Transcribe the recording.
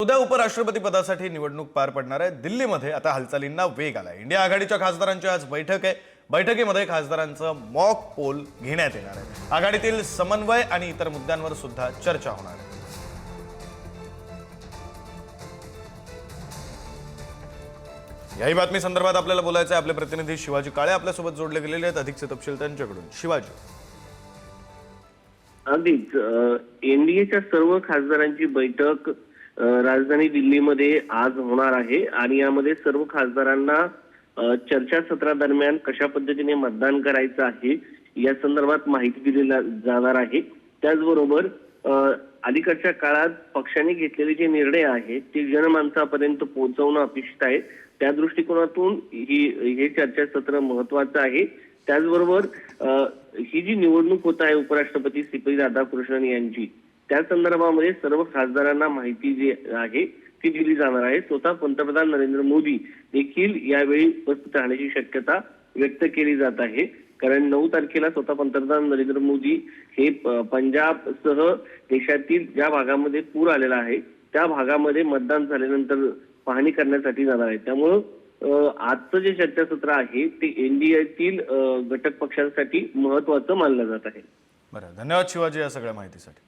उद्या उपराष्ट्रपती पदासाठी निवडणूक पार पडणार आहे। दिल्लीमध्ये आता हालचालींना वेग आलाय। इंडिया आघाडीच्या खासदारांची आज बैठक आहे। बैठकीमध्ये खासदारांचं मॉक पोल घेण्यात येणार आहे। आघाडीतील समन्वय आणि इतर मुद्द्यांवर सुद्धा चर्चा होणार आहे। याही बातमी संदर्भात आपल्याला बोलायचं आहे। आपले प्रतिनिधी शिवाजी काळे आपल्यासोबत जोडले गेलेले आहेत। अधिकचे तपशील त्यांच्याकडून। शिवाजी, अगदीच एनडीएच्या सर्व खासदारांची बैठक राजधानी दिल्लीमध्ये आज होणार आहे आणि यामध्ये सर्व खासदारांना चर्चासत्रादरम्यान कशा पद्धतीने मतदान करायचं आहे या संदर्भात माहिती दिली जाणार आहे। त्याचबरोबर अलीकडच्या काळात पक्षाने घेतलेले जे निर्णय आहेत ते जनमानसापर्यंत पोहोचवणं अपेक्षित आहे। त्या दृष्टिकोनातून हे चर्चासत्र महत्त्वाचं आहे। त्याचबरोबर ही जी निवडणूक होत आहे उपराष्ट्रपती सी.पी. राधाकृष्णन यांची, त्या संदर्भामध्ये सर्व खासदारांना माहिती जी आहे ती दिली जाणार आहे। स्वतः पंतप्रधान नरेंद्र मोदी देखील यावेळी उपस्थित राहण्याची शक्यता व्यक्त केली जात आहे। कारण 9 तारखेला स्वतः पंतप्रधान नरेंद्र मोदी हे पंजाबसह देशातील ज्या भागामध्ये पूर आलेला आहे त्या भागामध्ये मतदान झाल्यानंतर पाहणी करण्यासाठी जाणार आहे। त्यामुळं आजचं जे चर्चासत्र आहे ते एनडीएतील घटक पक्षांसाठी महत्त्वाचं मानलं जात आहे। बरं, धन्यवाद शिवाजी या सगळ्या माहितीसाठी।